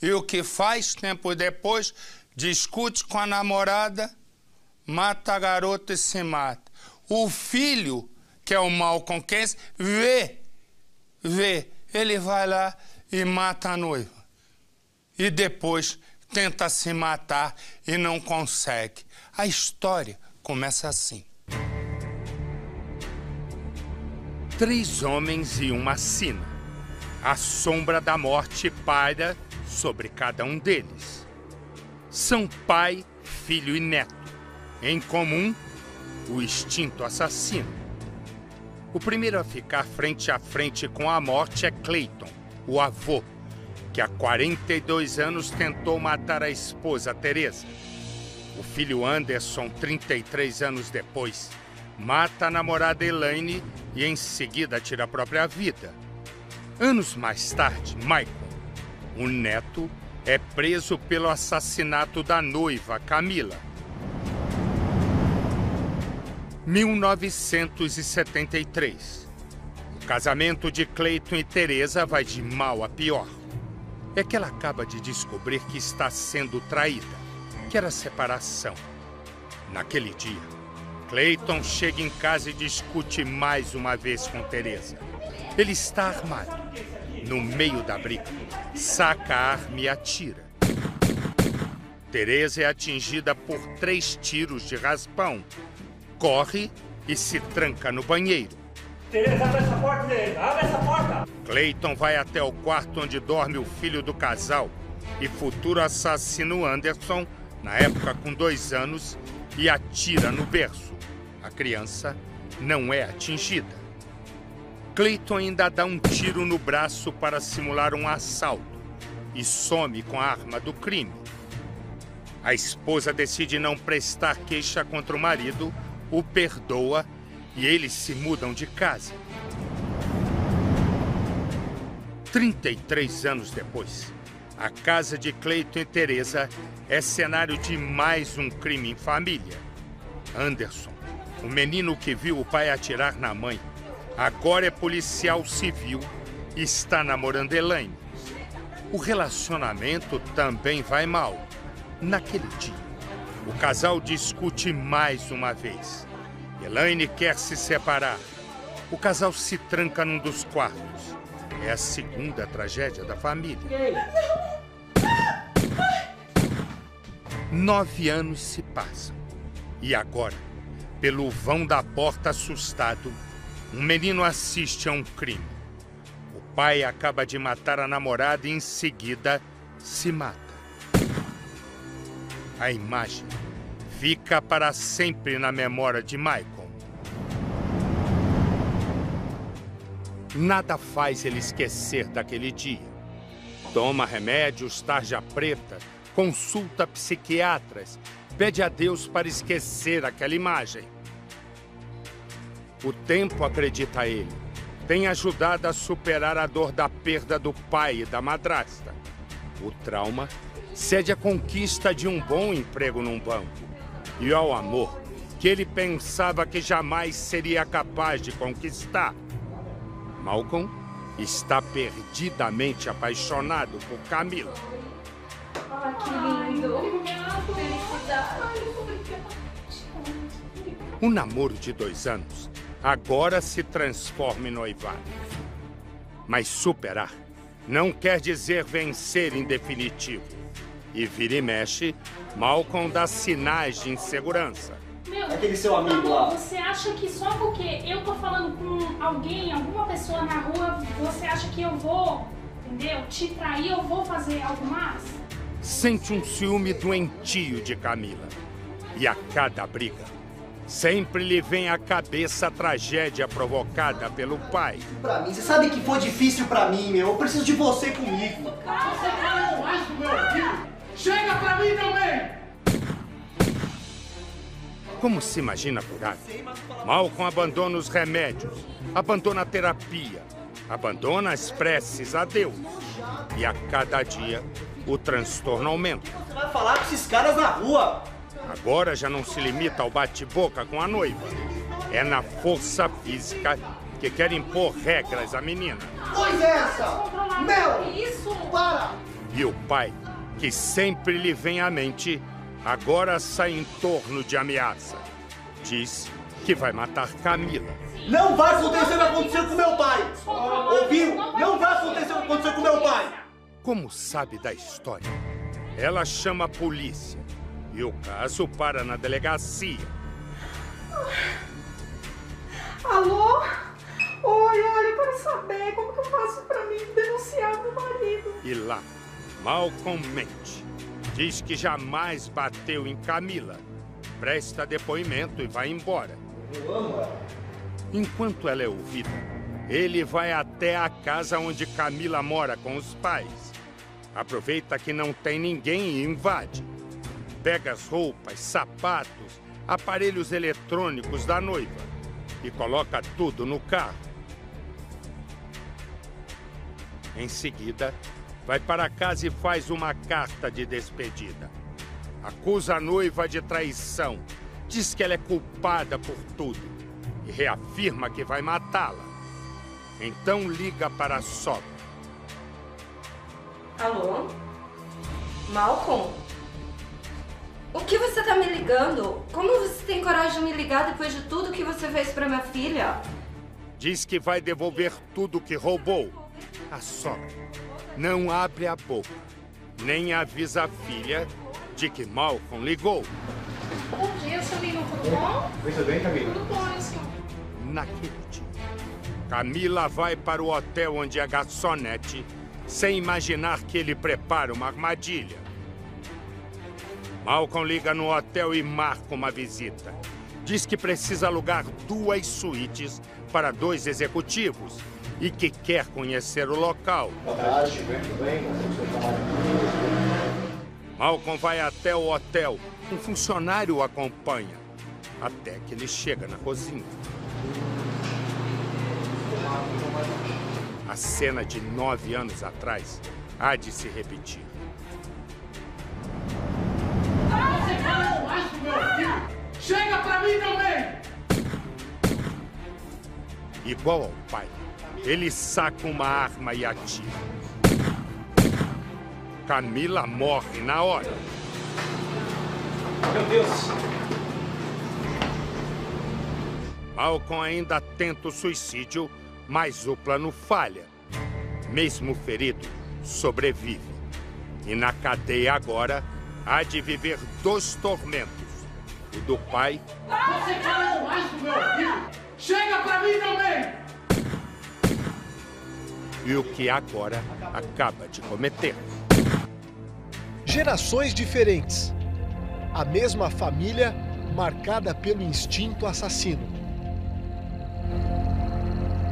e o que faz tempo depois discute com a namorada, mata a garota e se mata. O filho, que é o Malcolm Keynes, vê, ele vai lá e mata a noiva. E depois tenta se matar e não consegue. A história começa assim. 3 homens e uma sina. A sombra da morte paira sobre cada um deles. São pai, filho e neto. Em comum, o instinto assassino. O primeiro a ficar frente a frente com a morte é Cleiton, o avô, que há 42 anos tentou matar a esposa Teresa. O filho Anderson, 33 anos depois, mata a namorada Elaine e em seguida tira a própria vida. Anos mais tarde, Michael, o neto, é preso pelo assassinato da noiva, Camila. 1973. O casamento de Clayton e Teresa vai de mal a pior. É que ela acaba de descobrir que está sendo traída, que era separação. Naquele dia, Clayton chega em casa e discute mais uma vez com Teresa. Ele está armado. No meio da briga, saca a arma e atira. Teresa é atingida por 3 tiros de raspão. Corre e se tranca no banheiro. Teresa, abre essa porta, Teresa! Abre essa porta! Clayton vai até o quarto onde dorme o filho do casal e futuro assassino Anderson, na época com 2 anos, e atira no berço. A criança não é atingida. Clayton ainda dá um tiro no braço para simular um assalto e some com a arma do crime. A esposa decide não prestar queixa contra o marido, o perdoa e eles se mudam de casa. 33 anos depois, a casa de Clayton e Teresa é cenário de mais um crime em família. Anderson, o menino que viu o pai atirar na mãe, agora é policial civil e está namorando Elaine. O relacionamento também vai mal. Naquele dia, o casal discute mais uma vez. Elaine quer se separar. O casal se tranca num dos quartos. É a segunda tragédia da família. 9 anos se passam. E agora, pelo vão da porta assustado, um menino assiste a um crime. O pai acaba de matar a namorada e em seguida se mata. A imagem fica para sempre na memória de Michael. Nada faz ele esquecer daquele dia. Toma remédios, tarja preta, consulta psiquiatras, pede a Deus para esquecer aquela imagem. O tempo, acredita ele, tem ajudado a superar a dor da perda do pai e da madrasta. O trauma cede à conquista de um bom emprego num banco e ao amor que ele pensava que jamais seria capaz de conquistar. Malcolm está perdidamente apaixonado por Camila. Ah, que lindo! O namoro de 2 anos agora se transforma em noivado. Mas superar não quer dizer vencer em definitivo. E vira e mexe, Malcolm dá sinais de insegurança. Meu, aquele seu amigo lá. Você acha que só porque eu tô falando com alguém, alguma pessoa na rua, você acha que eu vou, entendeu? Te trair, eu vou fazer algo mais? Sente um ciúme doentio de Camila. E a cada briga, sempre lhe vem à cabeça a tragédia provocada pelo pai. Pra mim, você sabe que foi difícil pra mim, meu. Eu preciso de você comigo. Você falou mais do meu ouvido? Chega pra mim também! Como se imagina curar? Malcolm abandona os remédios, abandona a terapia, abandona as preces a Deus. E a cada dia, o transtorno aumenta. Você vai falar com esses caras na rua? Agora já não se limita ao bate-boca com a noiva. É na força física que quer impor regras à menina. Pois é essa! Mel! Isso! Para! E o pai, que sempre lhe vem à mente, agora sai em torno de ameaça. Diz que vai matar Camila. Não vai acontecer o que aconteceu com meu pai! Ouviu? Não vai acontecer o que aconteceu com meu pai! Como sabe da história, ela chama a polícia e o caso para na delegacia. Alô? Oi, olha, eu quero saber como que eu faço pra mim denunciar meu marido. E lá, Malcolm mente. Diz que jamais bateu em Camila. Presta depoimento e vai embora. Eu amo ela. Enquanto ela é ouvida, ele vai até a casa onde Camila mora com os pais. Aproveita que não tem ninguém e invade. Pega as roupas, sapatos, aparelhos eletrônicos da noiva e coloca tudo no carro. Em seguida, vai para casa e faz uma carta de despedida. Acusa a noiva de traição, diz que ela é culpada por tudo e reafirma que vai matá-la. Então liga para a sogra. Alô? Malcolm? O que você tá me ligando? Como você tem coragem de me ligar depois de tudo que você fez pra minha filha? Diz que vai devolver tudo que roubou. A sogra não abre a boca, nem avisa a filha de que Malcolm ligou. Bom dia, seu menino, tudo bom? Tudo bem, Camila? Tudo bom, senhor. Naquele dia, Camila vai para o hotel onde é garçonete, sem imaginar que ele prepara uma armadilha. Malcolm liga no hotel e marca uma visita. Diz que precisa alugar 2 suítes para 2 executivos e que quer conhecer o local. Boa tarde, tudo bem? Malcolm vai até o hotel. Um funcionário o acompanha, até que ele chega na cozinha. A cena de 9 anos atrás há de se repetir. Você fala mais do meu filho? Chega pra mim também! Igual ao pai, ele saca uma arma e atira. Camila morre na hora. Meu Deus! Malcolm ainda tenta o suicídio, mas o plano falha. Mesmo ferido, sobrevive. E na cadeia agora, há de viver 2 tormentos. O do pai... Você fala mais do meu filho? Chega pra mim também! E o que agora acaba de cometer. Gerações diferentes. A mesma família marcada pelo instinto assassino.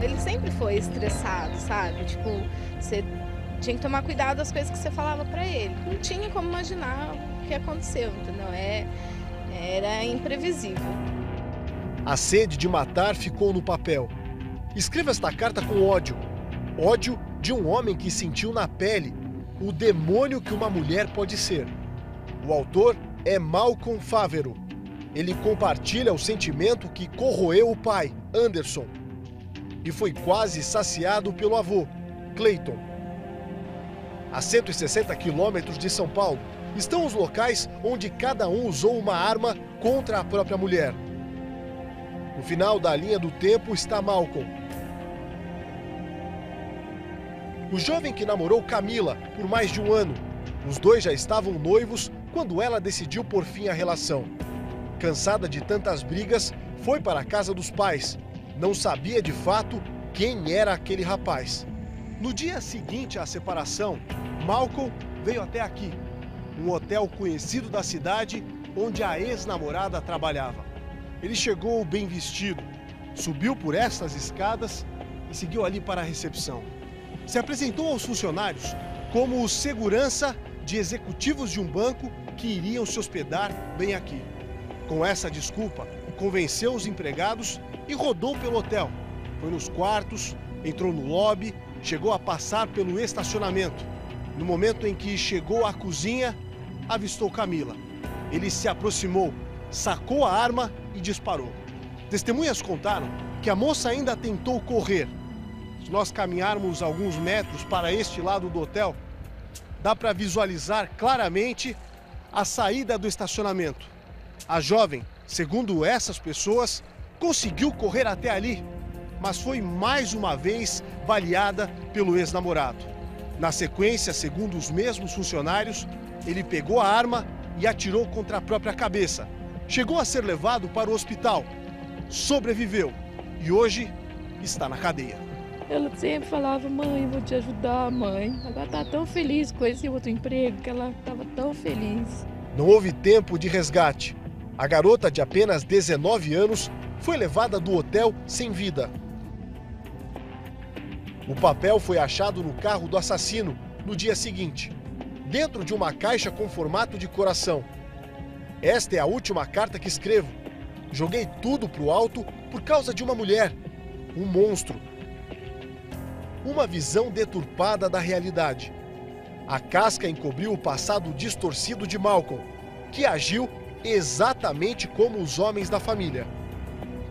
Ele sempre foi estressado, sabe? Tipo, você tinha que tomar cuidado das coisas que você falava pra ele. Não tinha como imaginar o que aconteceu, entendeu? Era imprevisível. A sede de matar ficou no papel. Escreva esta carta com ódio. Ódio de um homem que sentiu na pele o demônio que uma mulher pode ser. O autor é Malcolm Favero. Ele compartilha o sentimento que corroeu o pai, Anderson, e foi quase saciado pelo avô, Clayton. A 160 quilômetros de São Paulo estão os locais onde cada um usou uma arma contra a própria mulher. No final da linha do tempo está Malcolm. O jovem que namorou Camila por mais de 1 ano. Os dois já estavam noivos quando ela decidiu pôr fim à relação. Cansada de tantas brigas, foi para a casa dos pais. Não sabia de fato quem era aquele rapaz. No dia seguinte à separação, Malcolm veio até aqui, um hotel conhecido da cidade onde a ex-namorada trabalhava. Ele chegou bem vestido, subiu por estas escadas e seguiu ali para a recepção. Se apresentou aos funcionários como o segurança de executivos de um banco que iriam se hospedar bem aqui. Com essa desculpa, convenceu os empregados e rodou pelo hotel. Foi nos quartos, entrou no lobby, chegou a passar pelo estacionamento. No momento em que chegou à cozinha, avistou Camila. Ele se aproximou, sacou a arma e disparou. Testemunhas contaram que a moça ainda tentou correr. Se nós caminharmos alguns metros para este lado do hotel, dá para visualizar claramente a saída do estacionamento. A jovem, segundo essas pessoas, conseguiu correr até ali, mas foi mais uma vez baleada pelo ex-namorado. Na sequência, segundo os mesmos funcionários, ele pegou a arma e atirou contra a própria cabeça. Chegou a ser levado para o hospital, sobreviveu e hoje está na cadeia. Ela sempre falava, mãe, eu vou te ajudar, mãe. Ela tá tão feliz com esse outro emprego, que ela estava tão feliz. Não houve tempo de resgate. A garota de apenas 19 anos foi levada do hotel sem vida. O papel foi achado no carro do assassino no dia seguinte, dentro de uma caixa com formato de coração. Esta é a última carta que escrevo. Joguei tudo pro alto por causa de uma mulher, um monstro. Uma visão deturpada da realidade. A casca encobriu o passado distorcido de Malcolm, que agiu exatamente como os homens da família.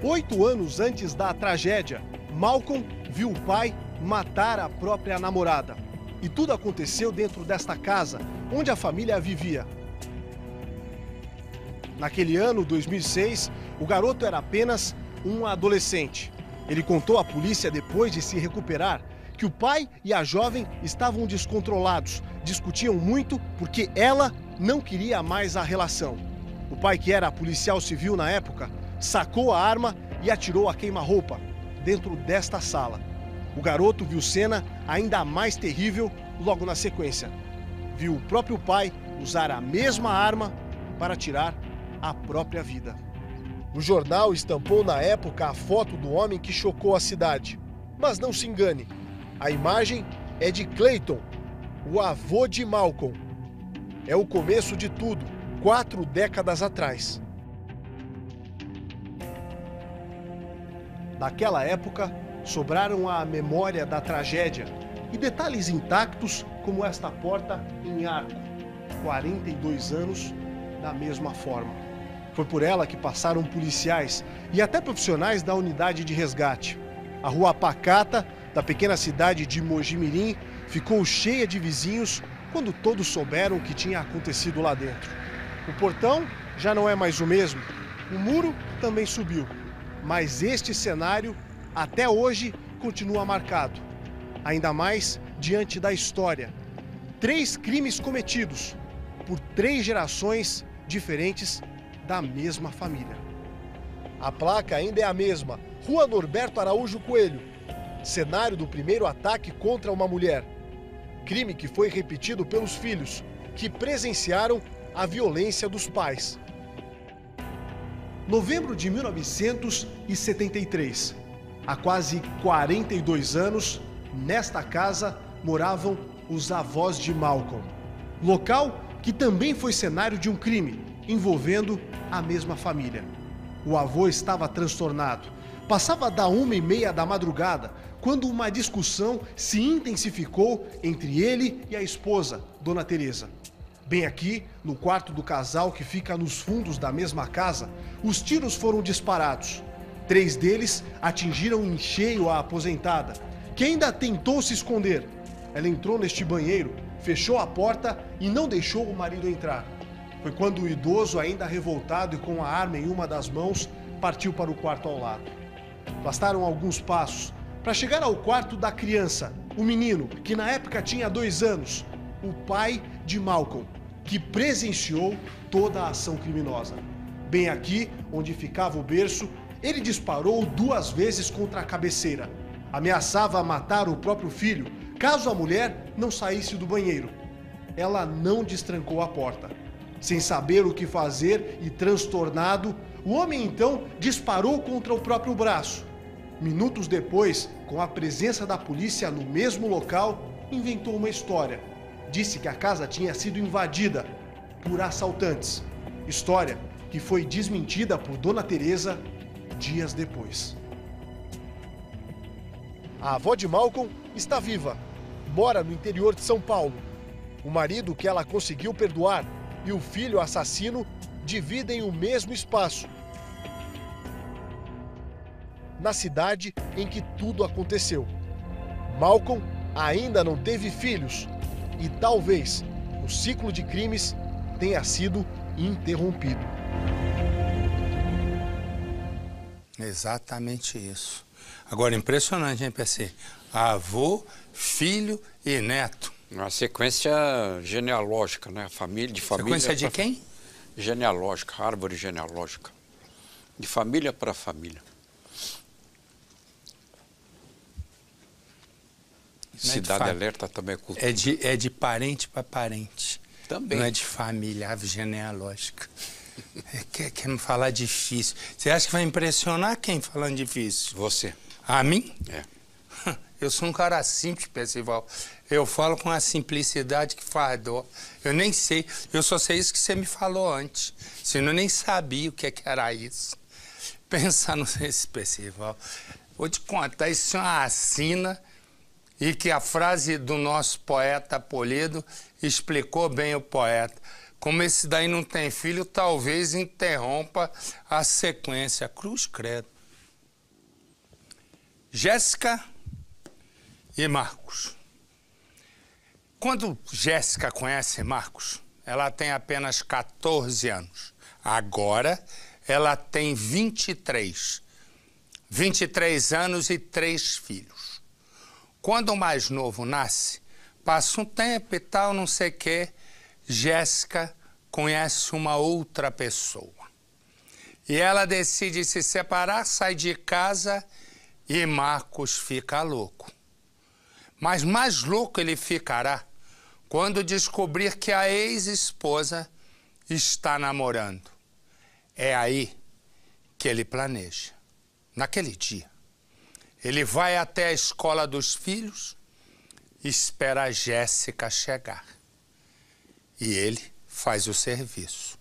8 anos antes da tragédia, Malcolm viu o pai matar a própria namorada. E tudo aconteceu dentro desta casa, onde a família vivia. Naquele ano, 2006, o garoto era apenas um adolescente. Ele contou à polícia, depois de se recuperar, que o pai e a jovem estavam descontrolados, discutiam muito porque ela não queria mais a relação. O pai, que era policial civil na época, sacou a arma e atirou a queima-roupa dentro desta sala. O garoto viu cena ainda mais terrível logo na sequência. Viu o próprio pai usar a mesma arma para tirar a própria vida. O jornal estampou na época a foto do homem que chocou a cidade. Mas não se engane, a imagem é de Clayton, o avô de Malcolm. É o começo de tudo, 4 décadas atrás. Naquela época, sobraram a memória da tragédia e detalhes intactos como esta porta em arco. 42 anos da mesma forma. Foi por ela que passaram policiais e até profissionais da unidade de resgate. A rua pacata da pequena cidade de Mojimirim ficou cheia de vizinhos quando todos souberam o que tinha acontecido lá dentro. O portão já não é mais o mesmo, o muro também subiu, mas este cenário até hoje continua marcado, ainda mais diante da história. 3 crimes cometidos por 3 gerações diferentes da mesma família. A placa ainda é a mesma, Rua Norberto Araújo Coelho, cenário do primeiro ataque contra uma mulher. Crime que foi repetido pelos filhos, que presenciaram a violência dos pais. Novembro de 1973. Há quase 42 anos, nesta casa moravam os avós de Malcolm. Local que também foi cenário de um crime envolvendo a mesma família. O avô estava transtornado. Passava da 1h30 da madrugada, quando uma discussão se intensificou entre ele e a esposa, Dona Teresa. Bem aqui, no quarto do casal que fica nos fundos da mesma casa, os tiros foram disparados. 3 deles atingiram em cheio a aposentada, que ainda tentou se esconder. Ela entrou neste banheiro, fechou a porta e não deixou o marido entrar. Foi quando o idoso, ainda revoltado e com a arma em uma das mãos, partiu para o quarto ao lado. Bastaram alguns passos para chegar ao quarto da criança, o menino, que na época tinha 2 anos, o pai de Malcolm, que presenciou toda a ação criminosa. Bem aqui, onde ficava o berço, ele disparou 2 vezes contra a cabeceira. Ameaçava matar o próprio filho, caso a mulher não saísse do banheiro. Ela não destrancou a porta. Sem saber o que fazer e transtornado, o homem então disparou contra o próprio braço. Minutos depois, com a presença da polícia no mesmo local, inventou uma história. Disse que a casa tinha sido invadida por assaltantes. História que foi desmentida por Dona Teresa dias depois. A avó de Malcolm está viva. Mora no interior de São Paulo. O marido que ela conseguiu perdoar e o filho assassino dividem o mesmo espaço. Na cidade em que tudo aconteceu. Malcolm ainda não teve filhos e talvez o ciclo de crimes tenha sido interrompido. Exatamente isso. Agora, impressionante, hein, PC? Avô, filho e neto. Uma sequência genealógica, né? Família, de família. Sequência de quem? Genealógica, árvore genealógica. De família para família. Cidade Alerta também é cultura. É de parente para parente. Também. Não é de família, árvore genealógica. Quer me falar difícil. Você acha que vai impressionar quem falando difícil? Você. A mim? É. Eu sou um cara simples, Percival. Eu falo com a simplicidade que faz dó. Eu nem sei, eu só sei isso que você me falou antes. Senão eu nem sabia o que era isso. pensa nesse festival. Vou te contar, isso é uma assina e que a frase do nosso poeta Polido explicou bem o poeta. Como esse daí não tem filho, talvez interrompa a sequência. Cruz credo. Jéssica e Marcos. Quando Jéssica conhece Marcos, ela tem apenas 14 anos. Agora, ela tem 23. 23 anos e 3 filhos. Quando o mais novo nasce, passa um tempo e tal, não sei o quê, Jéssica conhece uma outra pessoa. E ela decide se separar, sai de casa e Marcos fica louco. Mas mais louco ele ficará quando descobrir que a ex-esposa está namorando. É aí que ele planeja. Naquele dia, ele vai até a escola dos filhos e espera a Jéssica chegar. E ele faz o serviço.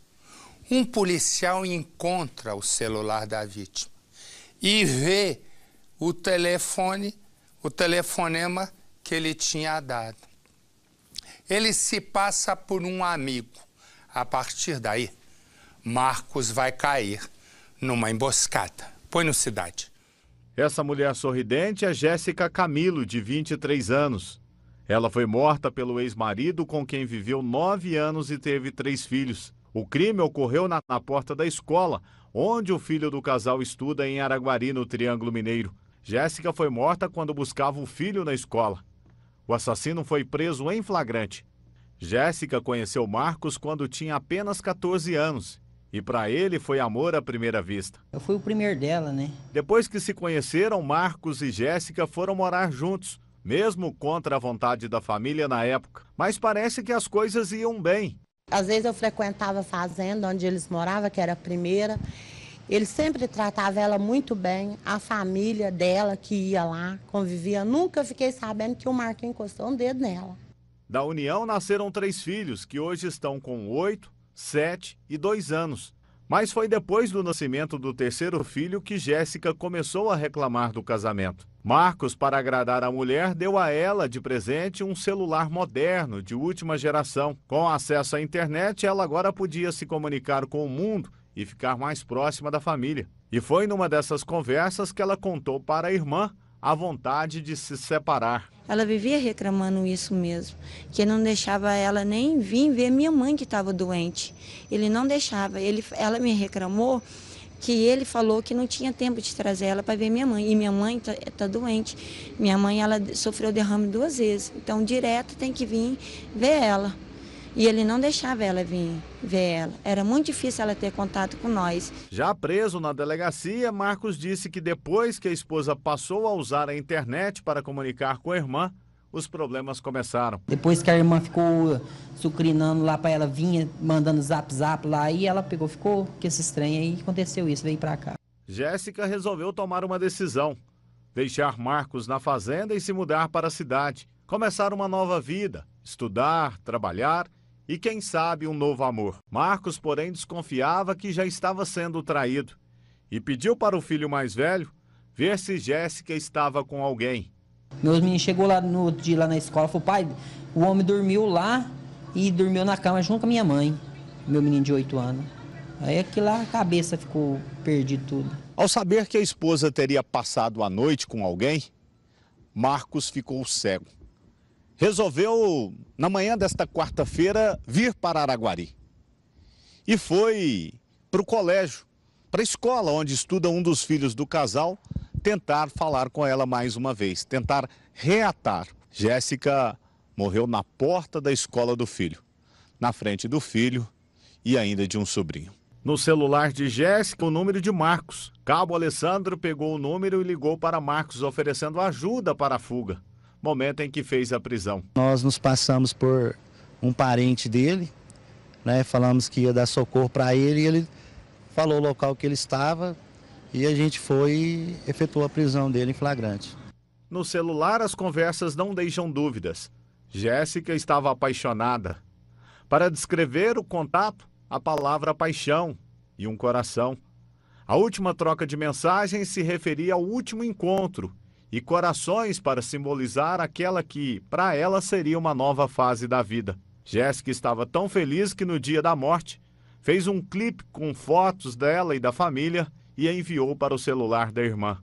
Um policial encontra o celular da vítima e vê o telefonema que ele tinha dado. Ele se passa por um amigo. A partir daí, Marcos vai cair numa emboscada. Põe no Cidade. Essa mulher sorridente é Jéssica Camilo, de 23 anos. Ela foi morta pelo ex-marido, com quem viveu 9 anos e teve 3 filhos. O crime ocorreu na porta da escola, onde o filho do casal estuda em Araguari, no Triângulo Mineiro. Jéssica foi morta quando buscava o filho na escola. O assassino foi preso em flagrante. Jéssica conheceu Marcos quando tinha apenas 14 anos. E para ele foi amor à primeira vista. Eu fui o primeiro dela, né? Depois que se conheceram, Marcos e Jéssica foram morar juntos, mesmo contra a vontade da família na época. Mas parece que as coisas iam bem. Às vezes eu frequentava a fazenda onde eles moravam, que era a primeira. Ele sempre tratava ela muito bem, a família dela que ia lá, convivia. Nunca fiquei sabendo que o Marquinhos encostou um dedo nela. Da união nasceram 3 filhos, que hoje estão com 8, 7 e 2 anos. Mas foi depois do nascimento do 3º filho que Jéssica começou a reclamar do casamento. Marcos, para agradar a mulher, deu a ela de presente um celular moderno, de última geração. Com acesso à internet, ela agora podia se comunicar com o mundo e ficar mais próxima da família. E foi numa dessas conversas que ela contou para a irmã a vontade de se separar. Ela vivia reclamando isso mesmo, que não deixava ela nem vir ver minha mãe que estava doente. Ele não deixava, ela me reclamou que ele falou que não tinha tempo de trazer ela para ver minha mãe. E minha mãe tá doente. Minha mãe, ela sofreu derrame 2 vezes, então direto tem que vir ver ela. E ele não deixava ela vir ver ela. Era muito difícil ela ter contato com nós. Já preso na delegacia, Marcos disse que depois que a esposa passou a usar a internet para comunicar com a irmã, os problemas começaram. Depois que a irmã ficou sucrinando lá para ela, vinha mandando zap lá, e ela ficou com esse estranho aí, aconteceu isso, veio para cá. Jéssica resolveu tomar uma decisão. Deixar Marcos na fazenda e se mudar para a cidade. Começar uma nova vida, estudar, trabalhar e, quem sabe, um novo amor. Marcos, porém, desconfiava que já estava sendo traído e pediu para o filho mais velho ver se Jéssica estava com alguém. Meus meninos chegou lá no outro dia lá na escola, falou: pai, o homem dormiu lá e dormiu na cama junto com a minha mãe, meu menino de 8 anos. Aí aquilo lá, a cabeça ficou perdida tudo. Ao saber que a esposa teria passado a noite com alguém, Marcos ficou cego. Resolveu, na manhã desta quarta-feira, vir para Araguari. E foi para o colégio, para a escola onde estuda um dos filhos do casal, tentar falar com ela mais uma vez, tentar reatar. Jéssica morreu na porta da escola do filho, na frente do filho e ainda de um sobrinho. No celular de Jéssica, o número de Marcos. Cabo Alessandro pegou o número e ligou para Marcos, oferecendo ajuda para a fuga. Momento em que fez a prisão. Nós nos passamos por um parente dele, né? Falamos que ia dar socorro para ele e ele falou o local que ele estava e a gente foi e efetuou a prisão dele em flagrante. No celular, as conversas não deixam dúvidas. Jéssica estava apaixonada. Para descrever o contato, a palavra paixão e um coração. A última troca de mensagens se referia ao último encontro e corações para simbolizar aquela que, para ela, seria uma nova fase da vida. Jéssica estava tão feliz que no dia da morte fez um clipe com fotos dela e da família e enviou para o celular da irmã.